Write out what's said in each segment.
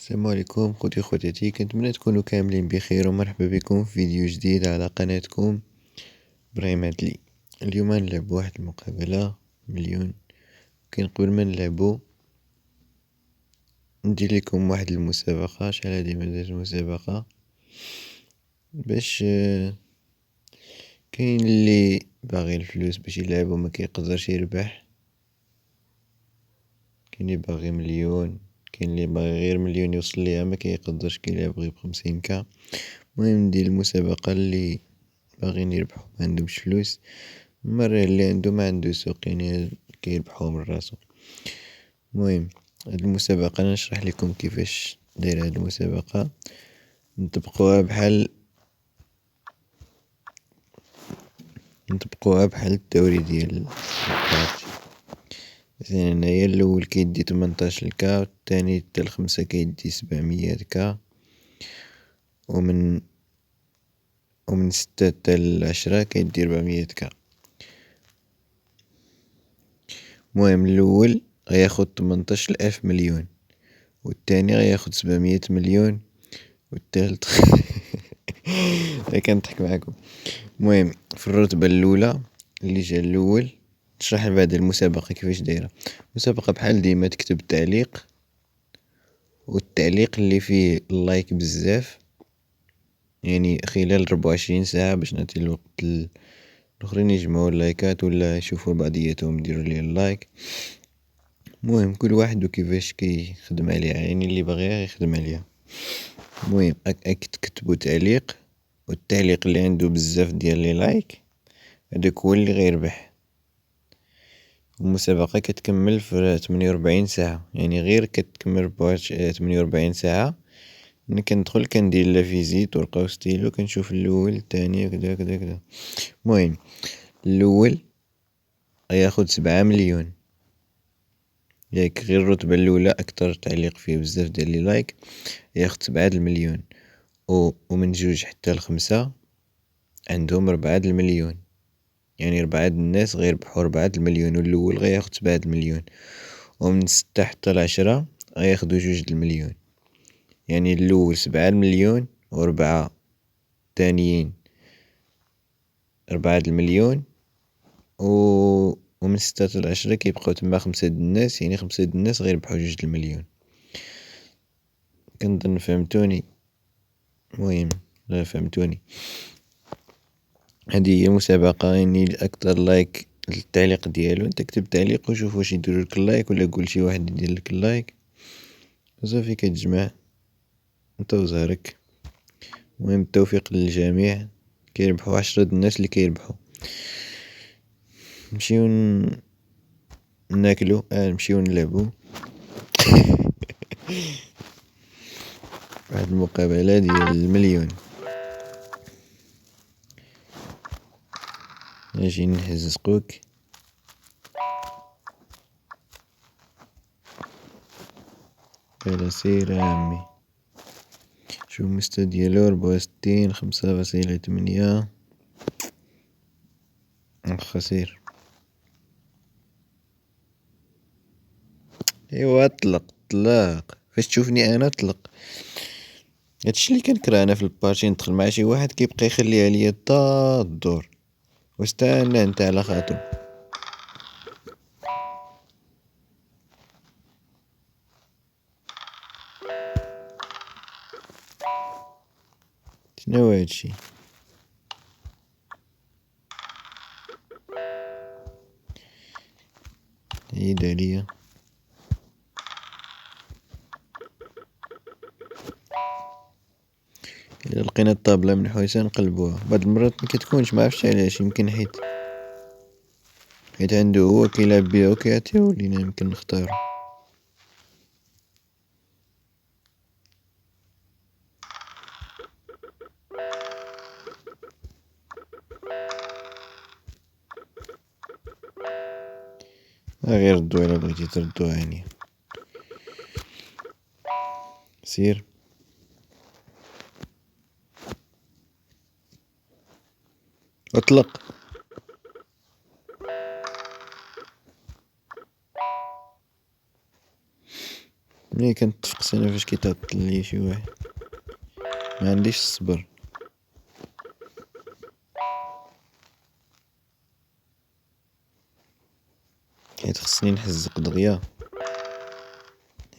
السلام عليكم خوتي خواتاتي، كنتمنى تكونوا كاملين بخير ومرحبا بكم في فيديو جديد على قناتكم ابراهيم عدلي. اليوم نلعب واحد المقابلة مليون. كان قبل ما نلعبو ندير لكم واحد المسابقة. شحال هادي ما درت مسابقة باش كاين اللي باغي الفلوس باش يلعب وما كيقدرش يربح، كاين اللي باغي مليون، كاين اللي باغي غير مليون يوصل ليها ما كيقدرش كيلعب غير ب50 كا. المهم ندير المسابقة اللي باغيين يربحو ما عندهمش فلوس، مرة اللي عنده ما عنده سوق يعني كيربحو من راسو. المهم هاد المسابقة انا نشرح لكم كيفاش داير هاد المسابقة. نطبقوها بحال الدوري ديال البارتي. مثلا هنايا الاول كيدي 18 كا، الثاني حتى ل5 كيدي 700 كا، ومن 6 حتى ل10 كيدي 400 كا. المهم الاول غياخد 18 ألف مليون، والثاني غياخد 700 مليون، والثالث كنضحك معاكم. المهم في الرتبة الاولى اللي جا الاول نشرح بعد المسابقة كيفاش دايرة. المسابقة بحال ديما تكتب تعليق، والتعليق اللي فيه اللايك بزاف يعني خلال 24 ساعة باش نعطي الوقت الاخرين يجمعوا اللايكات ولا يشوفوا بعضياتهم يديروا لي اللايك. المهم كل واحد وكيفاش كيخدم عليها، يعني اللي باغيها يخدم عليها. المهم تكتبوا تعليق، والتعليق اللي عنده بزاف ديال لي لايك هداك هو اللي غيربح. المسابقة كتكمل في 48 ساعة، يعني غير كتكمل 48 ساعة انا كندخل كندير لا فيزيت ورقة وستيلو كنشوف الاول الثاني كدا كدا كدا. المهم الاول غياخد 7 مليون، ياك غير الرتبة الاولى اكتر تعليق فيه بزاف ديال لي لايك ياخد 7 المليون، ومن 2 حتى ل5 عندهم 4 المليون، يعني 4 الناس غيربحو 4 المليون، والاول غياخد 7 المليون. ومن 6 حتى ل10 غياخدو 2 المليون، يعني الاول 7 المليون و4 تانيين 4 المليون، ومن 6 حتى ل10 كيبقاو تما 5 الناس، يعني 5 الناس غيربحو 2 المليون. كنظن فهمتوني. المهم لا فهمتوني، هذه هي مسابقة. يعني اكثر لايك التعليق ديالو، انت كتب تعليق وشوف واش يديروا لك اللايك ولا قول شي واحد يدير لك اللايك وصافي كتجمع انت وزهرك. المهم التوفيق للجميع، كيربحوا 10 الناس اللي كيربحوا. نمشيو ناكلو نمشيو نلعبو واحد المقابلة ديال المليون. اجي نهز سقوك قال سير يا عمي. شو مستوى ديالو 64 5.8 خسير. ايوا طلق فاش تشوفني انا طلق. هادشي اللي كنكره انا في البارتي، ندخل مع شي واحد كيبقى يخليها ليا تا الدور، واستنى انت على خاطرو. شنو هادشي؟ عيد عليا. الا لقينا الطابلة منحوسة نقلبوها. بعض المرات مكتكونش، معرفتش علاش، يمكن حيت عندو هو كيلعب بيها وكيعطيو لينا يمكن نختارو. غير ردو الا بغيتي تردو هانية. سير اطلق. ملي كنتفقس انا فاش كيتعطل ليا شي واحد ما عنديش الصبر. حيت خصني نحزق دغيا،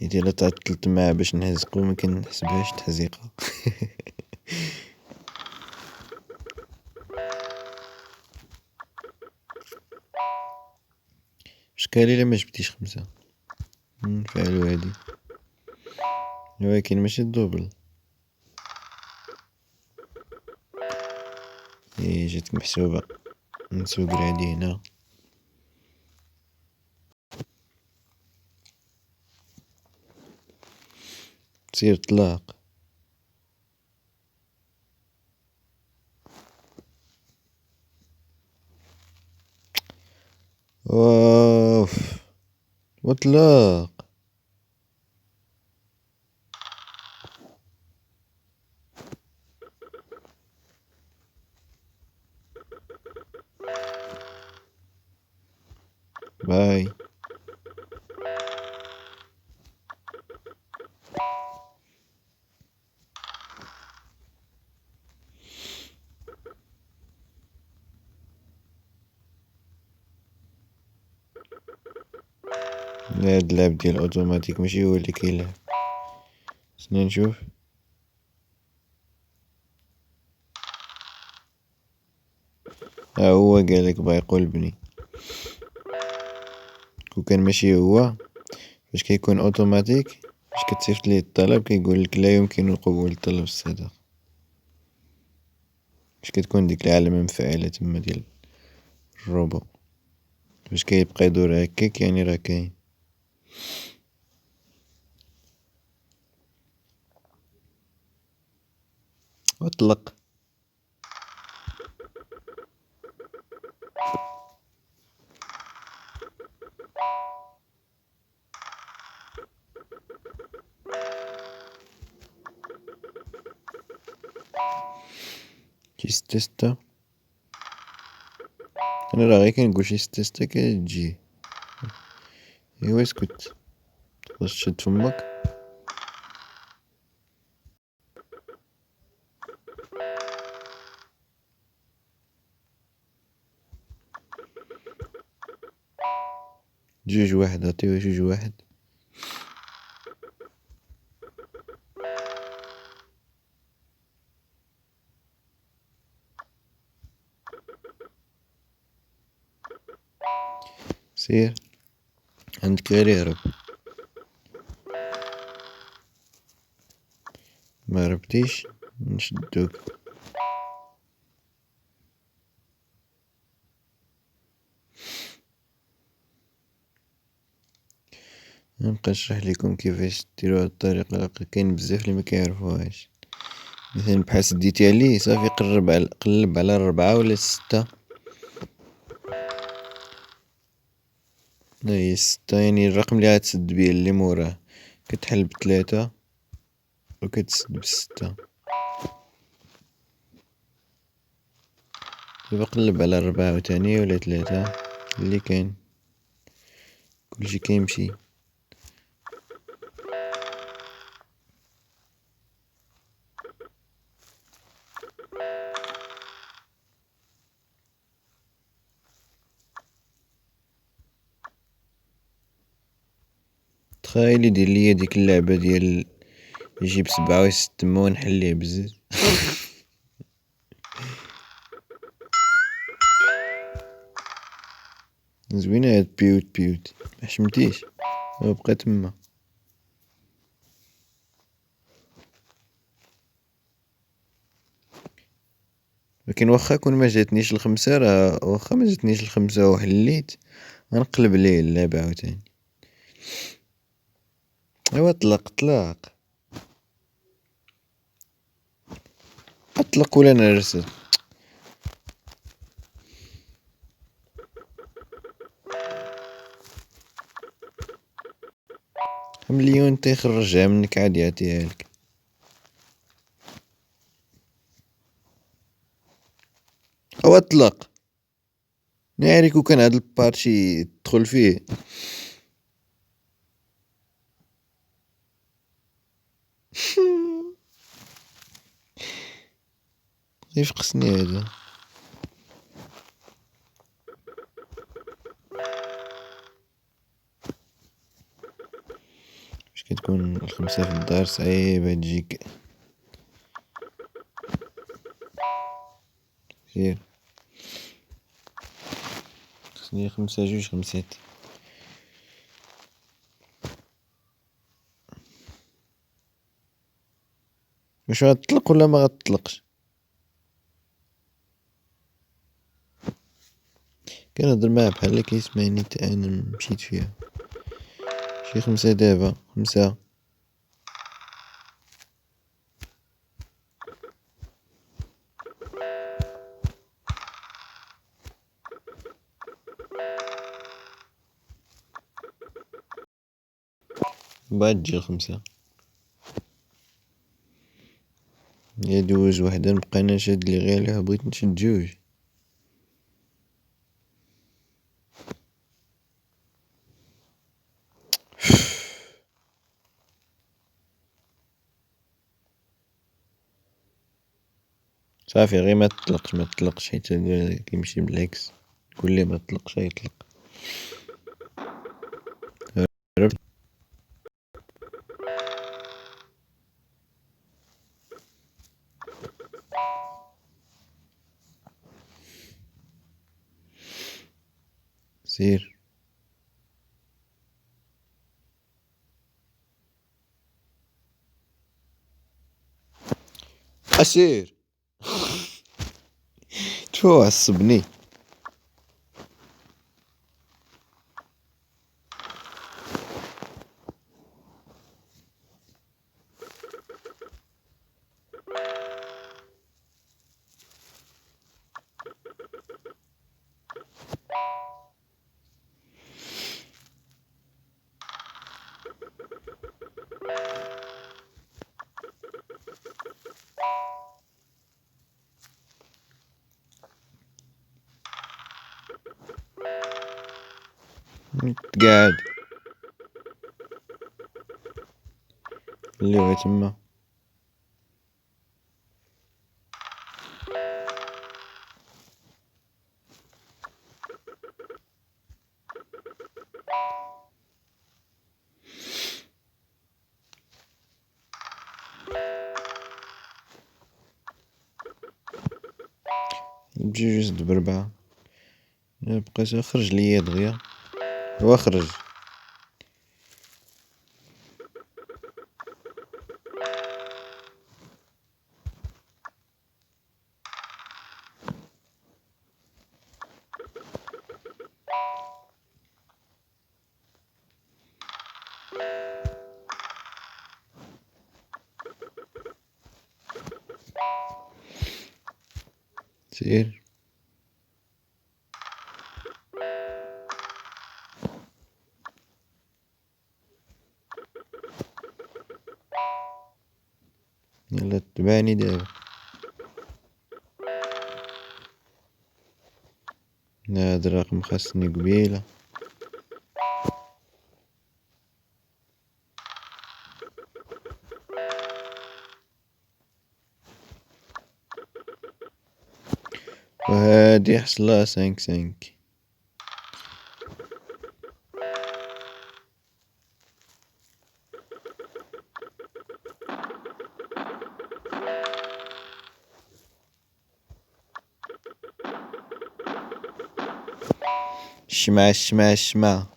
حيت الا تعطلت معاه باش نهزقو ما كنحسبهاش تحزيقة. شكالي الا ما جبتيش 5 نفعلو هادي، ولكن ماشي الدوبل. جاتك محسوبة. نسوق هادي هنا. سير طلاق. اوف وطلاق. باي. هاد اللعب ديال اوتوماتيك ماشي هو اللي كيلعب. خصني نشوف. ها هو قالك بغا يقلبني. كون كان ماشي هو، فاش كيكون اوتوماتيك فاش كتصيفط ليه الطلب كيقولك لا يمكن قبول طلب الصداقة. فاش كتكون ديك العلامة مفعلة تما ديال الروبو، فاش كيبقى يدور هكاك يعني راه كاين. وطلق. شي 6 انا راه غير كنقول شي 6 كتجي. ايوا اسكت، تقدر تشد فمك. جوج واحد، عطيوه جوج واحد. سير عندك غير يهرب. ما هربتيش نشدوك. نبقى نشرح لكم كيفاش ديرو هاد الطريقة، كاين بزاف اللي ما كيعرفوهاش. مثلا بحال سديتي عليه صافي قلب على 4 ولا 6. لا هي 6 يعني الرقم اللي غتسد بيه اللي موراه. كتحل ب3 وكتسد ب6. دابا قلب على 4 عاوتاني ولا 3 اللي كاين، كلشي كيمشي. تخيل يدير ليا ديك اللعبة ديال يجيب 7 ويسد تما ونحليه بزز. زوينة هاد بيوت بيوت محشمتيش بقى تما. لكن واخا كون ما جاتنيش ال5 راه واخا ما جاتنيش ال5 وحليت غنقلب ليه اللعبة عاوتاني. ايوا طلق طلاق. اطلق ولا نرسل. مليون تيخرجها منك عاد يعطيها لك. او اطلق. ناري كون كان هاد البارتي تدخل فيه. يفقسني هذا. باش كتكون الخمسة في الدار صعيبة تجيك. سير خصني خمسة جوج خمسات. واش غتطلق ولا ما غتطلقش؟ كنهضر معاه بحال كيسمعني تا انا مشيت فيها. شي خمسة دابا، خمسة. بعد تجي الخمسة. يدوز وحدة نبقى انا شاد لي غير عليها، بغيت نشد جوج. صافي غير ما تطلقش حيت هذا كيمشي بالعكس. كل ما تطلقش يطلق. عرفت. سير اسير. تفو عصبني. قاعد اللي هو تما. بجوج زد بربعة. بقيت خرج ليا دغيا. هو خرج. سير يلا تبعني دابا. هاد الرقم خاصني قبيلة. وهادي حصلها 5-5. الشمعة.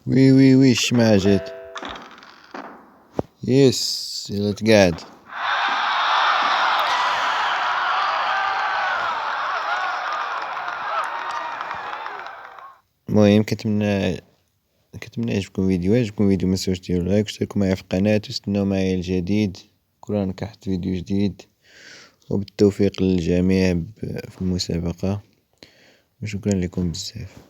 وي الشمعة جات. يس يلا تقعد. المهم كنتمنى يعجبكم فيديو متنساوش ديروا لايك واشتركوا معايا في القناة واستناو معايا الجديد. كل نكحت فيديو جديد. وبالتوفيق للجميع في المسابقة. وشكرا لكم بزاف.